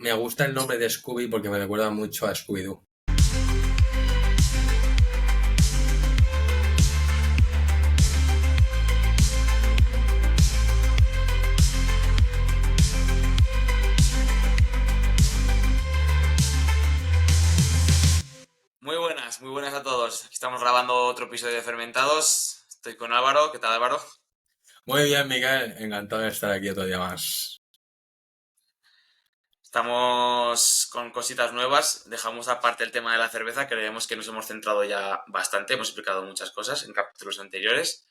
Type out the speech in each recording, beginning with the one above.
Me gusta el nombre de Scooby porque me recuerda mucho a Scooby-Doo. Muy buenas a todos. Aquí estamos grabando otro episodio de Fermentados. Estoy con Álvaro. ¿Qué tal, Álvaro? Muy bien, Miguel. Encantado de estar aquí otro día más. Estamos con cositas nuevas. Dejamos aparte el tema de la cerveza. Creemos que nos hemos centrado ya bastante. Hemos explicado muchas cosas en capítulos anteriores.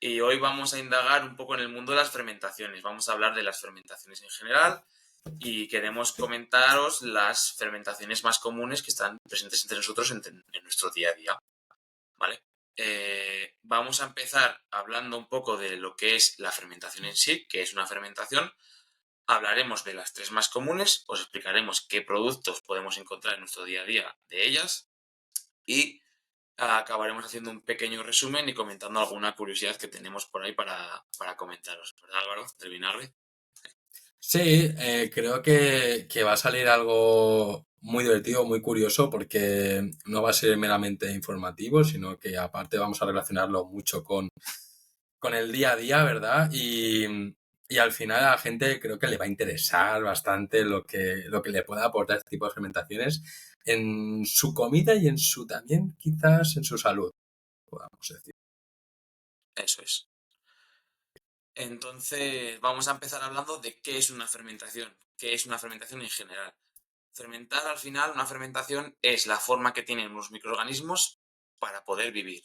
Y hoy vamos a indagar un poco en el mundo de las fermentaciones. Vamos a hablar de las fermentaciones en general y queremos comentaros las fermentaciones más comunes que están presentes entre nosotros en nuestro día a día. ¿Vale? Vamos a empezar hablando un poco de lo que es la fermentación en sí, que es una fermentación. Hablaremos de las tres más comunes, os explicaremos qué productos podemos encontrar en nuestro día a día de ellas y acabaremos haciendo un pequeño resumen y comentando alguna curiosidad que tenemos por ahí para comentaros, ¿verdad, Álvaro? Del vinagre. Sí, creo que va a salir algo muy divertido, muy curioso, porque no va a ser meramente informativo, sino que aparte vamos a relacionarlo mucho con el día a día, ¿verdad? Y al final a la gente creo que le va a interesar bastante lo que le pueda aportar este tipo de fermentaciones en su comida y en su también quizás en su salud, podamos decir. Eso es. Entonces, vamos a empezar hablando de qué es una fermentación, qué es una fermentación en general. Fermentar, al final, una fermentación es la forma que tienen los microorganismos para poder vivir.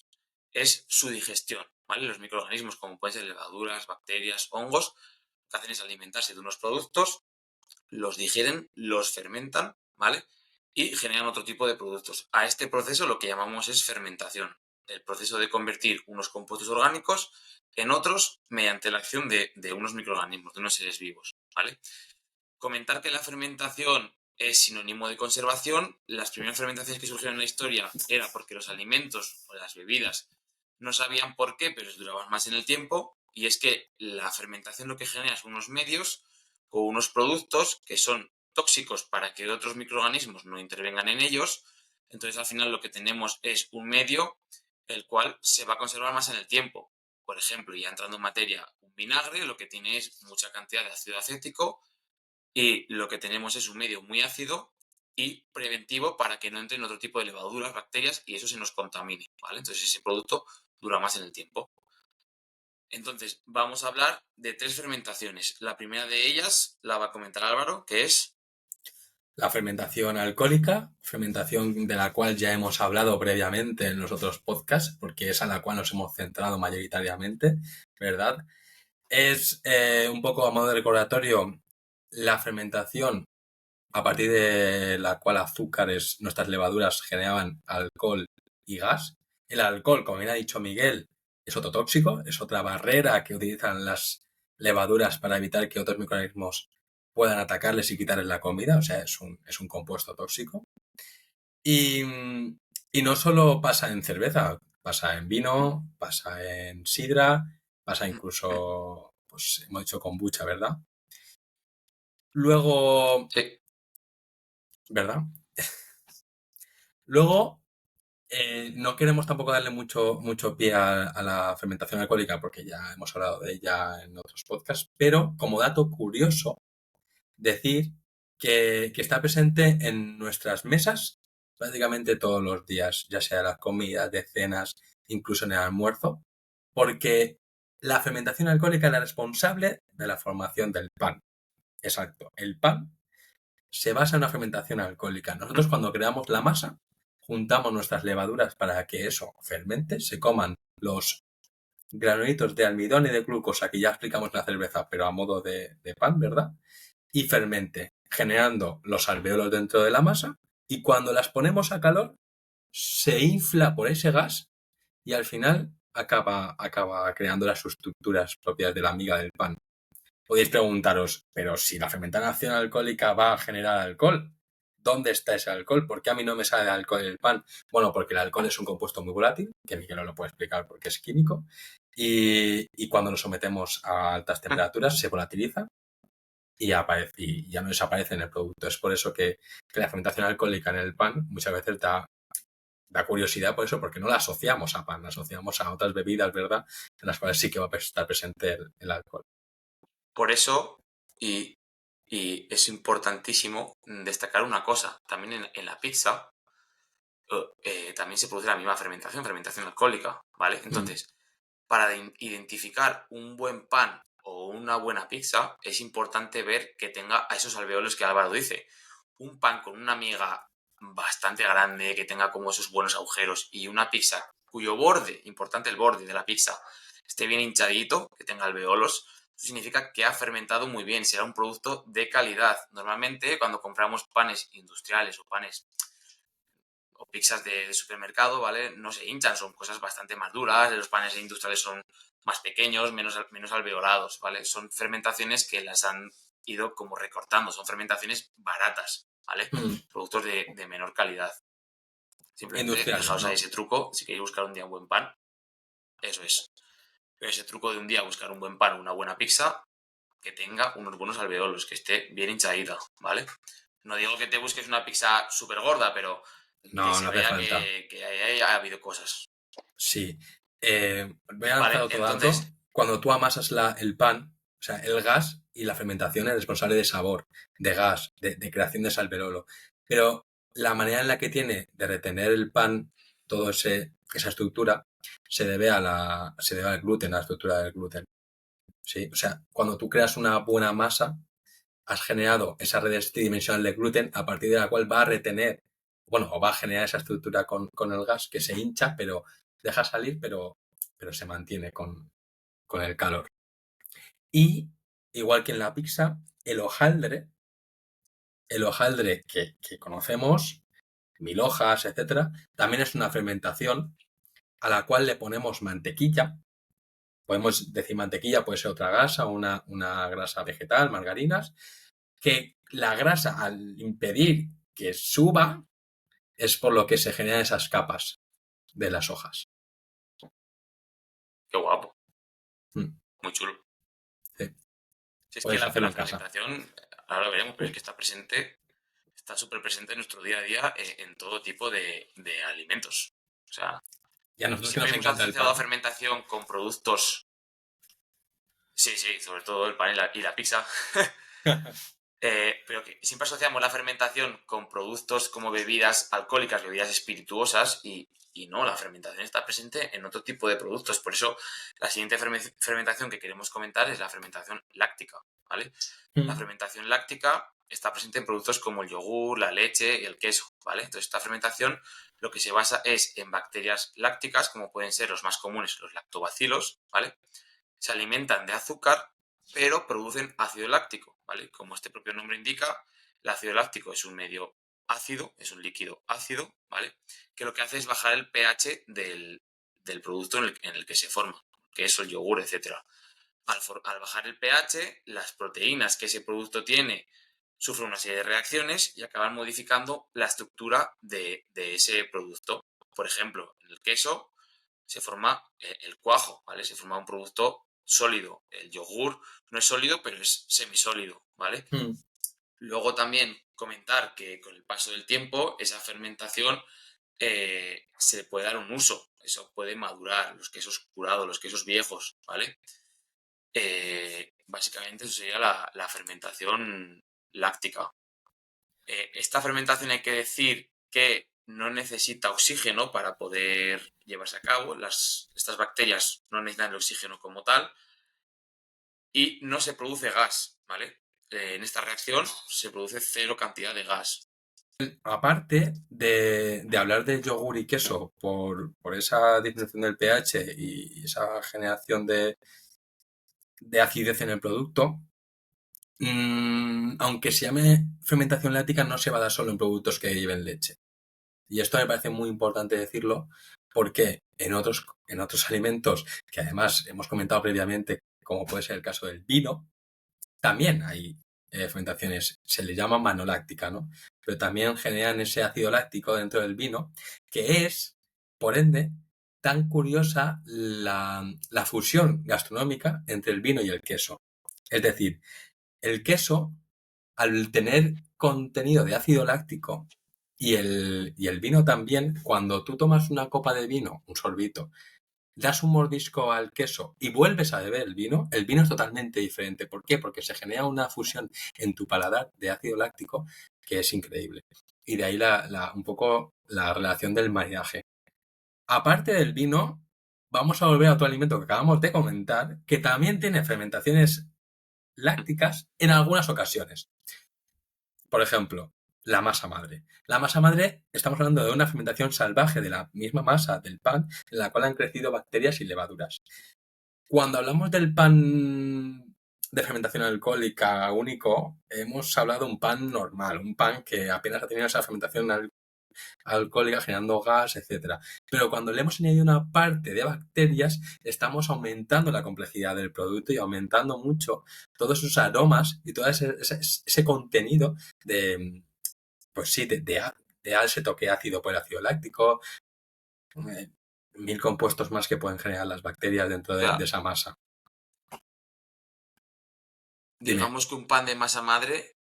Es su digestión, ¿vale? Los microorganismos, como pueden ser levaduras, bacterias, hongos, lo que hacen es alimentarse de unos productos, los digieren, los fermentan, ¿vale? Y generan otro tipo de productos. A este proceso lo que llamamos es fermentación, el proceso de convertir unos compuestos orgánicos en otros mediante la acción de unos microorganismos, de unos seres vivos, ¿vale? Comentar que la fermentación es sinónimo de conservación. Las primeras fermentaciones que surgieron en la historia era porque los alimentos o las bebidas no sabían por qué, pero duraban más en el tiempo. Y es que la fermentación lo que genera son unos medios o unos productos que son tóxicos para que otros microorganismos no intervengan en ellos. Entonces al final lo que tenemos es un medio el cual se va a conservar más en el tiempo. Por ejemplo, ya entrando en materia, un vinagre lo que tiene es mucha cantidad de ácido acético y lo que tenemos es un medio muy ácido y preventivo para que no entren otro tipo de levaduras, bacterias y eso se nos contamine, ¿vale? Entonces ese producto dura más en el tiempo. Entonces vamos a hablar de tres fermentaciones. La primera de ellas la va a comentar Álvaro, que es... La fermentación alcohólica, fermentación de la cual ya hemos hablado previamente en los otros podcasts, porque es a la cual nos hemos centrado mayoritariamente, ¿verdad? Es un poco a modo de recordatorio la fermentación a partir de la cual azúcares, nuestras levaduras generaban alcohol y gas. El alcohol, como bien ha dicho Miguel, es otro tóxico, es otra barrera que utilizan las levaduras para evitar que otros microorganismos puedan atacarles y quitarles la comida, o sea, es un compuesto tóxico. Y, y no solo pasa en cerveza, pasa en vino, pasa en sidra, pasa incluso, pues hemos dicho kombucha, ¿verdad? Luego, Sí. ¿verdad? Luego, no queremos tampoco darle mucho pie a la fermentación alcohólica porque ya hemos hablado de ella en otros podcasts, pero como dato curioso, decir que está presente en nuestras mesas prácticamente todos los días, ya sea las comidas, de cenas, incluso en el almuerzo, porque la fermentación alcohólica es la responsable de la formación del pan. Exacto, el pan se basa en una fermentación alcohólica. Nosotros cuando creamos la masa, juntamos nuestras levaduras para que eso fermente, se coman los granulitos de almidón y de glucosa que ya explicamos en la cerveza, pero a modo de pan, ¿verdad? Y fermente, generando los alvéolos dentro de la masa y cuando las ponemos a calor se infla por ese gas y al final acaba creando las estructuras propias de la miga del pan. Podéis preguntaros, pero si la fermentación alcohólica va a generar alcohol, ¿dónde está ese alcohol? ¿Por qué a mí no me sale alcohol en el pan? Bueno, porque el alcohol es un compuesto muy volátil, que Miguel no lo puede explicar porque es químico, y cuando lo sometemos a altas temperaturas se volatiliza y ya no desaparece en el producto. Es por eso que la fermentación alcohólica en el pan muchas veces da curiosidad por eso, porque no la asociamos a pan, la asociamos a otras bebidas, ¿verdad? En las cuales sí que va a estar presente el alcohol. Por eso, y, y es importantísimo destacar una cosa, también en la pizza también se produce la misma fermentación alcohólica, ¿vale? Entonces, para identificar un buen pan o una buena pizza, es importante ver que tenga a esos alveolos que Álvaro dice. Un pan con una miga bastante grande, que tenga como esos buenos agujeros, y una pizza cuyo borde, importante el borde de la pizza, esté bien hinchadito, que tenga alveolos, eso significa que ha fermentado muy bien, será un producto de calidad. Normalmente, cuando compramos panes industriales o panes o pizzas de supermercado, ¿vale? No se hinchan, son cosas bastante más duras, los panes industriales son más pequeños, menos alveolados, ¿vale? Son fermentaciones que las han ido como recortando, son fermentaciones baratas, ¿vale? Productos de menor calidad. Simplemente Industriales, dejaos ahí ¿no? ese truco, si queréis buscar un día un buen pan, eso es. Pero ese truco de un día buscar un buen pan, una buena pizza, que tenga unos buenos alveolos, que esté bien hinchadita, ¿vale? No digo que te busques una pizza súper gorda, pero que No, se no hace vea falta. que ahí ha habido cosas. Sí. Voy a lanzar Vale, otro dato. entonces, Cuando tú amasas el pan, o sea, el gas y la fermentación es responsable de sabor, de gas, de creación de ese alveolo. Pero la manera en la que tiene de retener el pan, toda esa estructura, se debe al gluten, a la estructura del gluten. ¿Sí? O sea, cuando tú creas una buena masa, has generado esa red tridimensional de gluten a partir de la cual va a retener, bueno, o va a generar esa estructura con el gas que se hincha, pero deja salir, pero se mantiene con el calor. Y, igual que en la pizza, el hojaldre que conocemos, 1000 hojas, etcétera, también es una fermentación a la cual le ponemos mantequilla. Podemos decir mantequilla, puede ser otra grasa, una grasa vegetal, margarinas, que la grasa, al impedir que suba, es por lo que se generan esas capas de las hojas. qué guapo, Mm, muy chulo. sí. Si es que Puedes hacerlo la en casa. fermentación, ahora lo veremos, pero es que está presente, está súper presente en nuestro día a día en todo tipo de alimentos. O sea, Y a nosotros que siempre nos hemos encanta el asociado a pan. fermentación con productos, sí, sí, sobre todo el pan y la pizza, pero que siempre asociamos la fermentación con productos como bebidas alcohólicas, bebidas espirituosas y no, la fermentación está presente en otro tipo de productos. Por eso la siguiente fermentación que queremos comentar es la fermentación láctica, ¿vale? La fermentación láctica está presente en productos como el yogur, la leche y el queso, ¿vale? Entonces esta fermentación lo que se basa es en bacterias lácticas, como pueden ser los más comunes, los lactobacilos, ¿vale? Se alimentan de azúcar, pero producen ácido láctico, ¿vale? Como este propio nombre indica, el ácido láctico es un medio ácido, es un líquido ácido, ¿vale? Que lo que hace es bajar el pH del producto en el que se forma, que es el yogur, etcétera. Al bajar el pH, las proteínas que ese producto tiene sufren una serie de reacciones y acaban modificando la estructura de ese producto. Por ejemplo, en el queso se forma el cuajo, ¿vale? Se forma un producto sólido. El yogur no es sólido, pero es semisólido, ¿vale? Mm. Luego también comentar que con el paso del tiempo esa fermentación se puede dar un uso. Eso puede madurar, los quesos curados, los quesos viejos, ¿vale? Básicamente eso sería la fermentación láctica. Esta fermentación hay que decir que no necesita oxígeno para poder llevarse a cabo. Estas bacterias no necesitan el oxígeno como tal y no se produce gas, ¿vale? En esta reacción se produce cero cantidad de gas. Aparte de hablar de yogur y queso por esa disminución del pH y esa generación de acidez en el producto, aunque se llame fermentación láctica, no se va a dar solo en productos que lleven leche. Y esto me parece muy importante decirlo porque en otros alimentos que además hemos comentado previamente, como puede ser el caso del vino, también hay fermentaciones, se le llama manoláctica, ¿no? Pero también generan ese ácido láctico dentro del vino, que es, por ende, tan curiosa la fusión gastronómica entre el vino y el queso. Es decir, el queso, al tener contenido de ácido láctico y el vino también, cuando tú tomas una copa de vino, un sorbito, das un mordisco al queso y vuelves a beber el vino es totalmente diferente. ¿Por qué? Porque se genera una fusión en tu paladar de ácido láctico que es increíble. Y de ahí un poco la relación del maridaje. Aparte del vino, vamos a volver a otro alimento que acabamos de comentar, que también tiene fermentaciones lácticas en algunas ocasiones. Por ejemplo, la masa madre. La masa madre, estamos hablando de una fermentación salvaje de la misma masa del pan, en la cual han crecido bacterias y levaduras. Cuando hablamos del pan de fermentación alcohólica único, hemos hablado de un pan normal, un pan que apenas ha tenido esa fermentación alcohólica generando gas, etcétera. Pero cuando le hemos añadido una parte de bacterias, estamos aumentando la complejidad del producto y aumentando mucho todos esos aromas y todo ese contenido de, pues sí, de ese toque ácido por el ácido láctico, eh, 1000 compuestos más que pueden generar las bacterias dentro de esa masa. Dime. Digamos que un pan de masa madre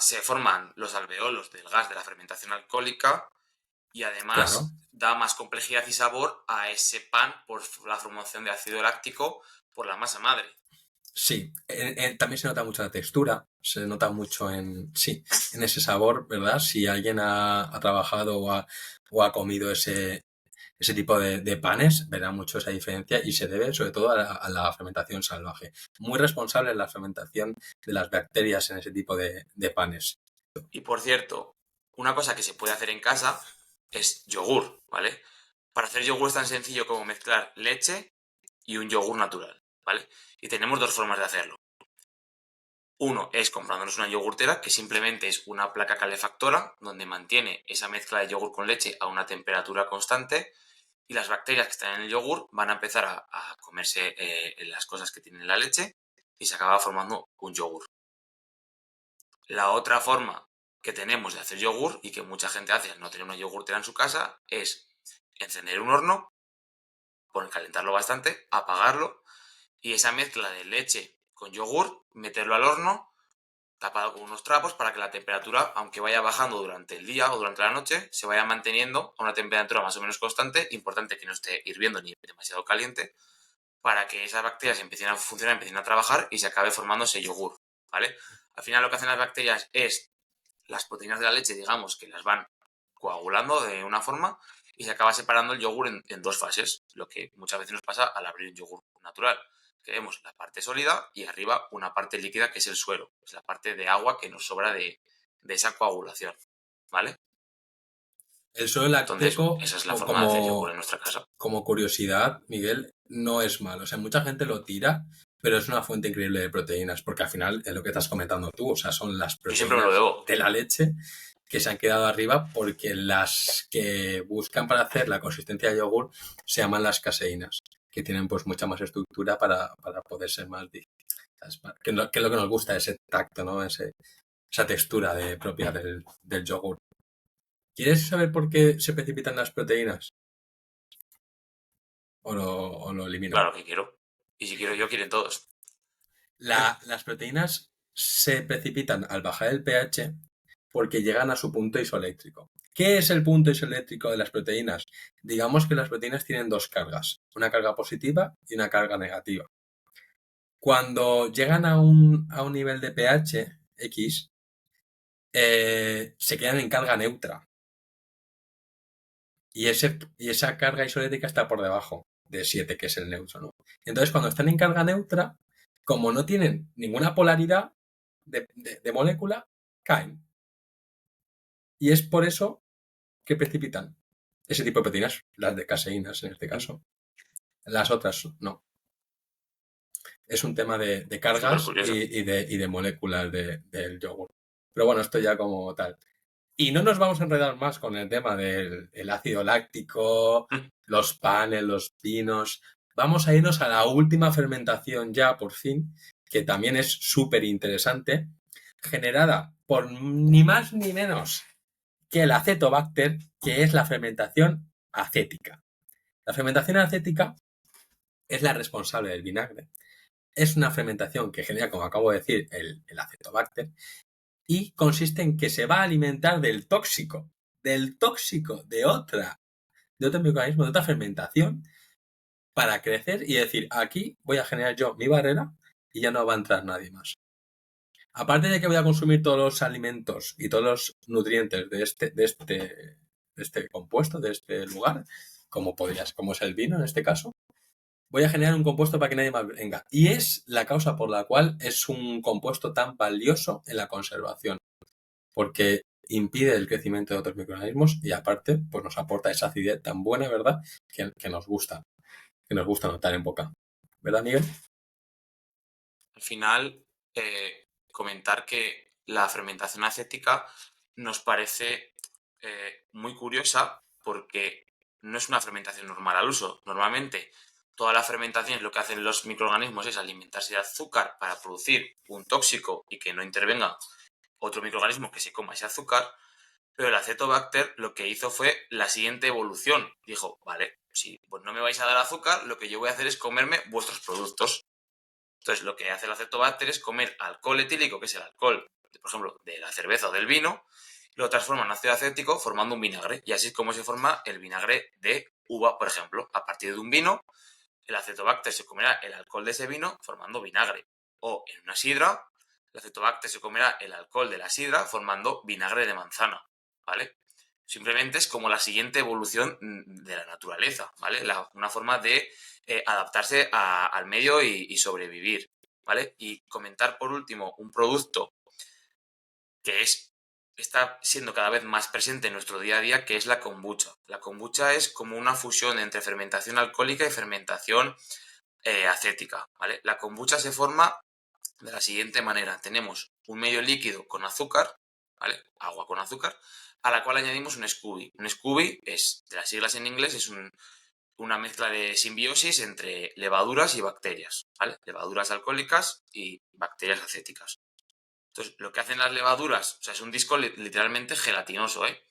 se forman los alveolos del gas de la fermentación alcohólica y además Claro. da más complejidad y sabor a ese pan por la formación de ácido láctico por la masa madre. Sí, también se nota mucho la textura, se nota mucho en ese sabor, ¿verdad? Si alguien ha trabajado o ha comido ese tipo de panes, verá mucho esa diferencia y se debe sobre todo a la fermentación salvaje. Muy responsable la fermentación de las bacterias en ese tipo de panes. Y por cierto, una cosa que se puede hacer en casa es yogur, ¿vale? Para hacer yogur es tan sencillo como mezclar leche y un yogur natural, ¿vale? Y tenemos dos formas de hacerlo. Uno es comprándonos una yogurtera, que simplemente es una placa calefactora donde mantiene esa mezcla de yogur con leche a una temperatura constante y las bacterias que están en el yogur van a empezar a comerse las cosas que tiene la leche y se acaba formando un yogur. La otra forma que tenemos de hacer yogur y que mucha gente hace al no tener una yogurtera en su casa es encender un horno, calentarlo bastante, apagarlo y esa mezcla de leche con yogur, meterlo al horno tapado con unos trapos para que la temperatura, aunque vaya bajando durante el día o durante la noche, se vaya manteniendo a una temperatura más o menos constante. Importante que no esté hirviendo ni demasiado caliente para que esas bacterias empiecen a funcionar, empiecen a trabajar y se acabe formando ese yogur, ¿vale? Al final lo que hacen las bacterias es las proteínas de la leche, digamos, que las van coagulando de una forma y se acaba separando el yogur en dos fases, lo que muchas veces nos pasa al abrir un yogur natural. Tenemos la parte sólida y arriba una parte líquida que es el suero, es la parte de agua que nos sobra de esa coagulación, ¿vale? El suero Entonces, láctico, esa es la forma de hacer yogur en nuestra casa. como curiosidad, Miguel, no es malo. O sea, mucha gente lo tira, pero es una fuente increíble de proteínas, porque al final es lo que estás comentando tú, o sea, son las Yo siempre me lo proteínas bebo. de la leche que se han quedado arriba porque las que buscan para hacer la consistencia de yogur se llaman las caseínas, que tienen pues mucha más estructura para poder ser más que es lo que nos gusta, ese tacto, ¿no? Esa textura propia del yogur. ¿Quieres saber por qué se precipitan las proteínas? ¿O lo elimino? Claro que quiero. Y si quiero yo, quieren todos. Las proteínas se precipitan al bajar el pH porque llegan a su punto isoeléctrico. ¿Qué es el punto isoeléctrico de las proteínas? Digamos que las proteínas tienen dos cargas, una carga positiva y una carga negativa. Cuando llegan a un nivel de pH X, se quedan en carga neutra. Y esa carga isoeléctrica está por debajo de 7, que es el neutro, ¿no? Entonces, cuando están en carga neutra, como no tienen ninguna polaridad de molécula, caen. Y es por eso que precipitan ese tipo de proteínas, las de caseínas en este caso. Las otras no. Es un tema de cargas y de moléculas del yogur. Pero bueno, esto ya como tal. Y no nos vamos a enredar más con el tema del ácido láctico, los panes, los vinos. Vamos a irnos a la última fermentación ya, por fin, que también es súper interesante, generada por ni más ni menos que el acetobacter, que es la fermentación acética. La fermentación acética es la responsable del vinagre. es una fermentación que genera, como acabo de decir, el acetobacter, y consiste en que se va a alimentar del tóxico de otro microorganismo, de otra fermentación, para crecer y decir, aquí voy a generar yo mi barrera y ya no va a entrar nadie más. Aparte de que voy a consumir todos los alimentos y todos los nutrientes de este compuesto, de este lugar, como es el vino en este caso, voy a generar un compuesto para que nadie más venga. Y es la causa por la cual es un compuesto tan valioso en la conservación, porque impide el crecimiento de otros microorganismos y aparte pues nos aporta esa acidez tan buena, ¿verdad? Que nos gusta notar en boca. ¿Verdad, Miguel? Al final, comentar que la fermentación acética nos parece muy curiosa porque no es una fermentación normal al uso. Normalmente, todas las fermentaciones lo que hacen los microorganismos es alimentarse de azúcar para producir un tóxico y que no intervenga otro microorganismo que se coma ese azúcar, pero el acetobacter lo que hizo fue la siguiente evolución. Dijo, vale, si pues no me vais a dar azúcar, lo que yo voy a hacer es comerme vuestros productos. Entonces, lo que hace el acetobacter es comer alcohol etílico, que es el alcohol, por ejemplo, de la cerveza o del vino, y lo transforma en ácido acético formando un vinagre. Y así es como se forma el vinagre de uva, por ejemplo. A partir de un vino, el acetobacter se comerá el alcohol de ese vino formando vinagre. O en una sidra, el acetobacter se comerá el alcohol de la sidra formando vinagre de manzana, ¿vale? Simplemente es como la siguiente evolución de la naturaleza, ¿vale? Una forma de adaptarse al medio y sobrevivir, ¿vale? Y comentar por último un producto que está siendo cada vez más presente en nuestro día a día, que es la kombucha. La kombucha es como una fusión entre fermentación alcohólica y fermentación acética, ¿vale? La kombucha se forma de la siguiente manera. Tenemos un medio líquido con azúcar, ¿vale? Agua con azúcar, a la cual añadimos un SCOBY. Un SCOBY es, de las siglas en inglés, es una mezcla de simbiosis entre levaduras y bacterias, ¿vale? Levaduras alcohólicas y bacterias acéticas. Entonces, lo que hacen las levaduras, o sea, es un disco literalmente gelatinoso, ¿eh?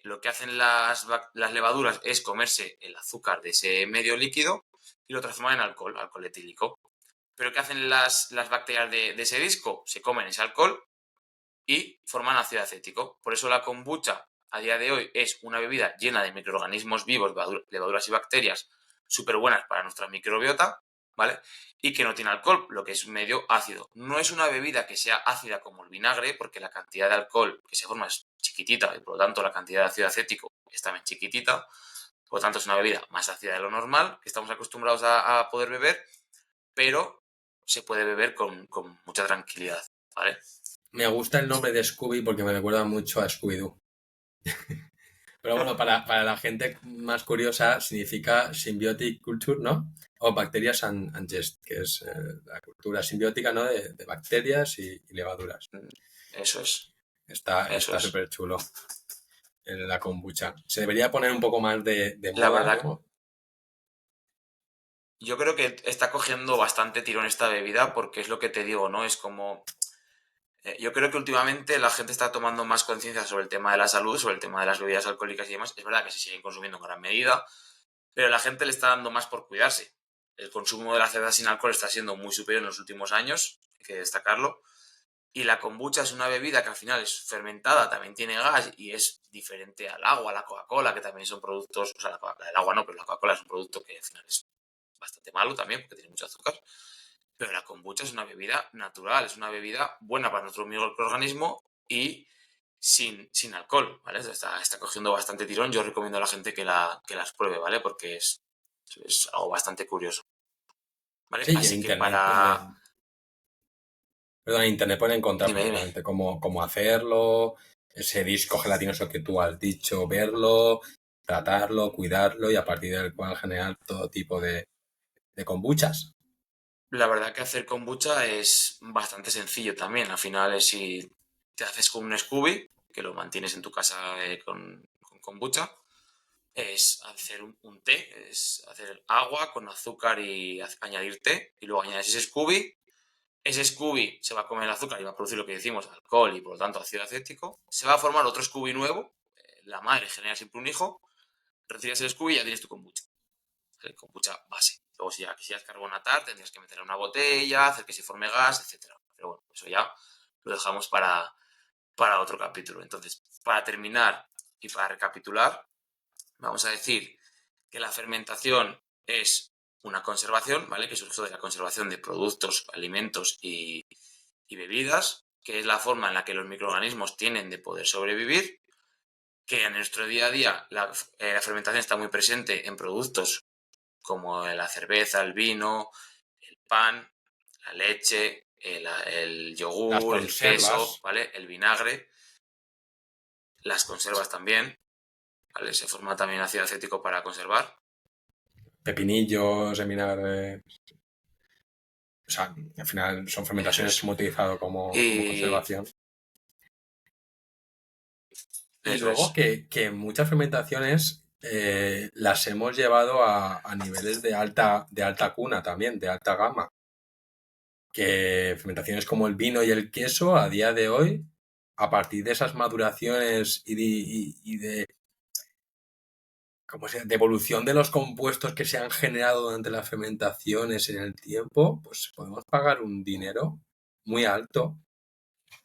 Lo que hacen las levaduras es comerse el azúcar de ese medio líquido y lo transforman en alcohol etílico. ¿Pero qué hacen las bacterias de ese disco? Se comen ese alcohol y forman ácido acético. Por eso la kombucha a día de hoy es una bebida llena de microorganismos vivos, levaduras y bacterias súper buenas para nuestra microbiota, ¿vale? Y que no tiene alcohol, lo que es medio ácido. No es una bebida que sea ácida como el vinagre, porque la cantidad de alcohol que se forma es chiquitita y por lo tanto la cantidad de ácido acético es también chiquitita. Por lo tanto es una bebida más ácida de lo normal, que estamos acostumbrados a poder beber, pero se puede beber con mucha tranquilidad, ¿vale? Me gusta el nombre de Scooby porque me recuerda mucho a Scooby-Doo. Pero bueno, para la gente más curiosa significa Symbiotic Culture, ¿no? O Bacterias and Yeast, que es la cultura simbiótica, ¿no? De bacterias y levaduras. Eso es. Está súper chulo la kombucha. Se debería poner un poco más de La moda, verdad, ¿no? yo creo que está cogiendo bastante tirón esta bebida porque es lo que te digo, ¿no? Es como... yo creo que últimamente la gente está tomando más conciencia sobre el tema de la salud, sobre el tema de las bebidas alcohólicas y demás. Es verdad que se siguen consumiendo en gran medida, pero la gente le está dando más por cuidarse. El consumo de la cerveza sin alcohol está siendo muy superior en los últimos años, hay que destacarlo. Y la kombucha es una bebida que al final es fermentada, también tiene gas y es diferente al agua, a la Coca-Cola, que también son productos, o sea, el agua no, pero la Coca-Cola es un producto que al final es bastante malo también porque tiene mucho azúcar. Pero la kombucha es una bebida natural, es una bebida buena para nuestro microorganismo y sin alcohol, ¿vale? Está cogiendo bastante tirón. Yo recomiendo a la gente que las pruebe, ¿vale? Porque es algo bastante curioso, ¿vale? Sí, y en Así que internet para... perdón, en internet pueden encontrar Dime, dime. perfectamente cómo hacerlo, ese disco gelatinoso que tú has dicho, verlo, tratarlo, cuidarlo y a partir del cual generar todo tipo de kombuchas. La verdad que hacer kombucha es bastante sencillo también. Al final es si te haces con un Scooby, que lo mantienes en tu casa con kombucha, es hacer un té, es hacer agua con azúcar y añadir té, y luego añades ese Scooby. Ese Scooby se va a comer el azúcar y va a producir lo que decimos, alcohol y por lo tanto ácido acético. Se va a formar otro Scooby nuevo, la madre genera siempre un hijo, recibes el Scooby y ya tienes tu kombucha. El kombucha base. Luego, si ya quisieras carbonatar, tendrías que meter en una botella, hacer que se forme gas, etcétera. Pero bueno, eso ya lo dejamos para otro capítulo. Entonces, para terminar y para recapitular, vamos a decir que la fermentación es una conservación, ¿vale? Que surge de la conservación de productos, alimentos y bebidas, que es la forma en la que los microorganismos tienen de poder sobrevivir, que en nuestro día a día la fermentación está muy presente en productos como la cerveza, el vino, el pan, la leche, el Las yogur, el queso, conservas, ¿vale? El vinagre, las conservas también, ¿vale? Se forma también ácido acético para conservar. pepinillos en vinagre. O sea, al final son Eso fermentaciones que es. hemos utilizado como Y conservación. Y eso luego es. que muchas fermentaciones las hemos llevado a niveles de alta cuna también, de alta gama. Que fermentaciones como el vino y el queso, a día de hoy, a partir de esas maduraciones y de, de evolución de los compuestos que se han generado durante las fermentaciones en el tiempo, pues podemos pagar un dinero muy alto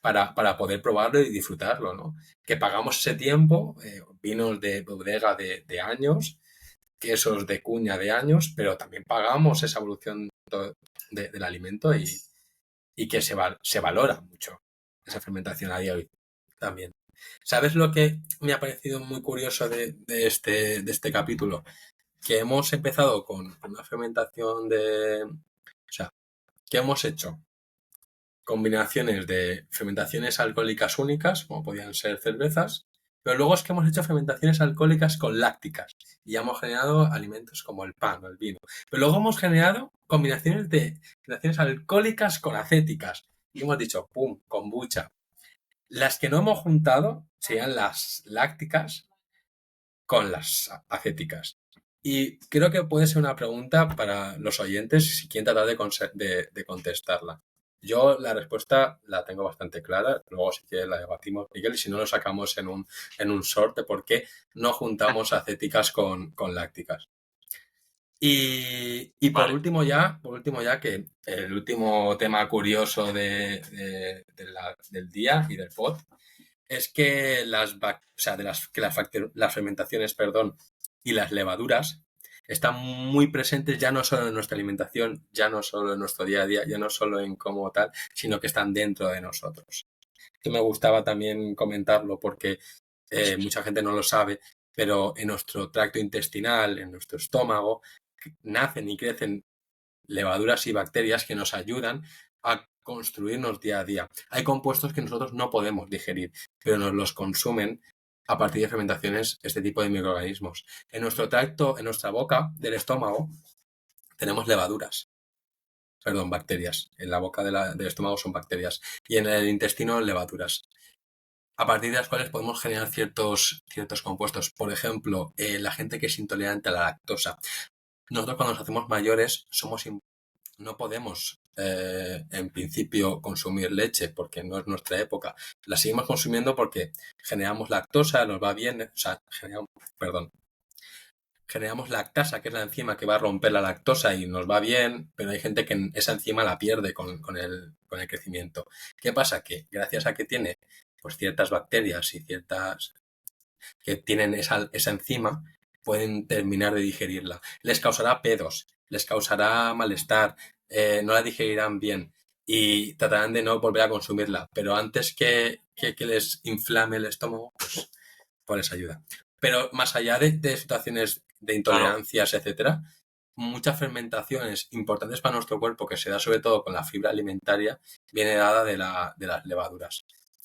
para poder probarlo y disfrutarlo, ¿no? Que pagamos ese tiempo, vinos de bodega de años, quesos de cuña de años, pero también pagamos esa evolución del alimento y que se valora mucho esa fermentación a día de hoy también. ¿Sabes lo que me ha parecido muy curioso de este capítulo? Que hemos empezado con una fermentación de... O sea, que hemos hecho combinaciones de fermentaciones alcohólicas únicas, como podían ser cervezas, pero luego es que hemos hecho fermentaciones alcohólicas con lácticas y ya hemos generado alimentos como el pan o el vino. Pero luego hemos generado combinaciones de fermentaciones alcohólicas con acéticas y hemos dicho, ¡pum!, kombucha. Las que no hemos juntado serían las lácticas con las acéticas. Y creo que puede ser una pregunta para los oyentes si quieren tratar de contestarla. Yo la respuesta la tengo bastante clara, luego si quieres la debatimos, Miguel, y si no lo sacamos en un short de por qué no juntamos acéticas con lácticas. Y Vale. por último ya, que el último tema curioso del día y del pod es que o sea, las fermentaciones, perdón, y las levaduras están muy presentes ya no solo en nuestra alimentación, ya no solo en nuestro día a día, ya no solo en cómo tal, sino que están dentro de nosotros. Que me gustaba también comentarlo porque Eso es. mucha gente no lo sabe, pero en nuestro tracto intestinal, en nuestro estómago, nacen y crecen levaduras y bacterias que nos ayudan a construirnos día a día. Hay compuestos que nosotros no podemos digerir, pero nos los consumen a partir de fermentaciones este tipo de microorganismos. En nuestro tracto, en nuestra boca del estómago, tenemos levaduras, perdón, bacterias. En la boca del estómago son bacterias y en el intestino levaduras. A partir de las cuales podemos generar ciertos compuestos. Por ejemplo, la gente que es intolerante a la lactosa. Nosotros cuando nos hacemos mayores no podemos, en principio, consumir leche porque no es nuestra época. La seguimos consumiendo porque generamos lactosa, nos va bien, o sea, generamos lactasa, que es la enzima que va a romper la lactosa y nos va bien, pero hay gente que esa enzima la pierde con el crecimiento. ¿Qué pasa? Que gracias a que tiene pues ciertas bacterias y ciertas que tienen esa enzima, pueden terminar de digerirla. Les causará pedos, les causará malestar, no la digerirán bien y tratarán de no volver a consumirla. Pero antes que les inflame el estómago, pues les ayuda. Pero más allá de situaciones de Claro. intolerancias, etcétera, muchas fermentaciones importantes para nuestro cuerpo, que se da sobre todo con la fibra alimentaria, viene dada de las levaduras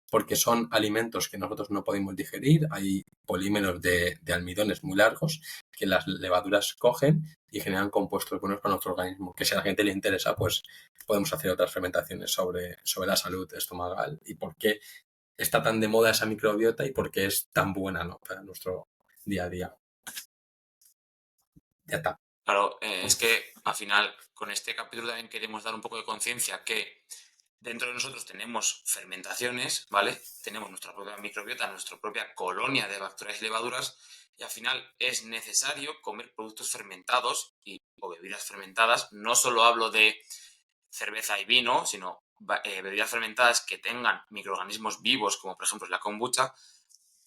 porque son alimentos que nosotros no podemos digerir. Hay polímeros de almidones muy largos que las levaduras cogen y generan compuestos buenos para nuestro organismo. Que si a la gente le interesa, pues podemos hacer otras fermentaciones sobre la salud estomacal y por qué está tan de moda esa microbiota y por qué es tan buena, ¿no?, para nuestro día a día. Ya está. Claro, es que al final con este capítulo también queremos dar un poco de conciencia que Dentro de nosotros tenemos fermentaciones, ¿vale? Tenemos nuestra propia microbiota, nuestra propia colonia de bacterias y levaduras, y al final es necesario comer productos fermentados o bebidas fermentadas. No solo hablo de cerveza y vino, sino bebidas fermentadas que tengan microorganismos vivos, como por ejemplo la kombucha,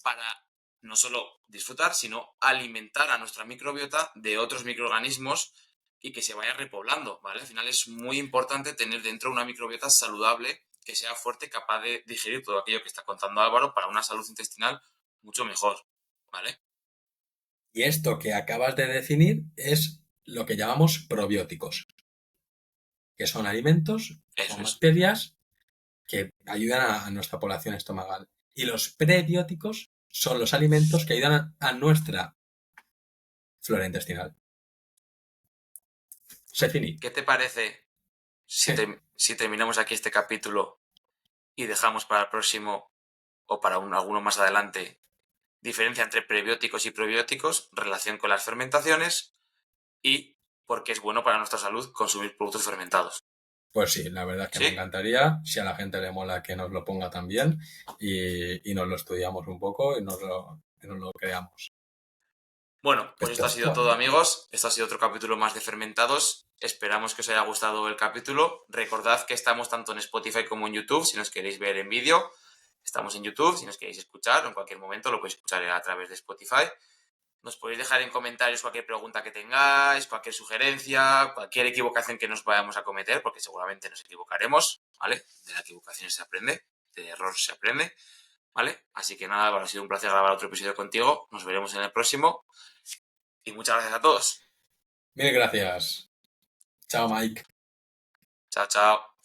para no solo disfrutar, sino alimentar a nuestra microbiota de otros microorganismos y que se vaya repoblando, ¿vale? Al final es muy importante tener dentro una microbiota saludable, que sea fuerte, capaz de digerir todo aquello que está contando Álvaro para una salud intestinal mucho mejor, ¿vale? Y esto que acabas de definir es lo que llamamos probióticos, que son alimentos Eso con es. bacterias que ayudan a nuestra población estomacal. Y los prebióticos son los alimentos que ayudan a nuestra flora intestinal. Se finí. ¿Qué te parece si terminamos aquí este capítulo y dejamos para el próximo o para alguno más adelante diferencia entre prebióticos y probióticos, relación con las fermentaciones y por qué es bueno para nuestra salud consumir productos fermentados? Pues sí, la verdad es que me ¿Sí? encantaría. Si a la gente le mola que nos lo ponga también y nos lo estudiamos un poco y nos lo creamos. Bueno, pues Esto esto ha es sido todo, todo, amigos. amigos. Esto ha sido otro capítulo más de Fermentados. Esperamos que os haya gustado el capítulo. Recordad que estamos tanto en Spotify como en YouTube, si nos queréis ver en vídeo. Estamos en YouTube, si nos queréis escuchar, en cualquier momento lo podéis escuchar a través de Spotify. Nos podéis dejar en comentarios cualquier pregunta que tengáis, cualquier sugerencia, cualquier equivocación que nos vayamos a cometer, porque seguramente nos equivocaremos, ¿vale? De la equivocación se aprende, de error se aprende, ¿vale? Así que nada, ha sido un placer grabar otro episodio contigo. Nos veremos en el próximo. Y muchas gracias a todos. Mil gracias. Chao, Mike. Chao, chao.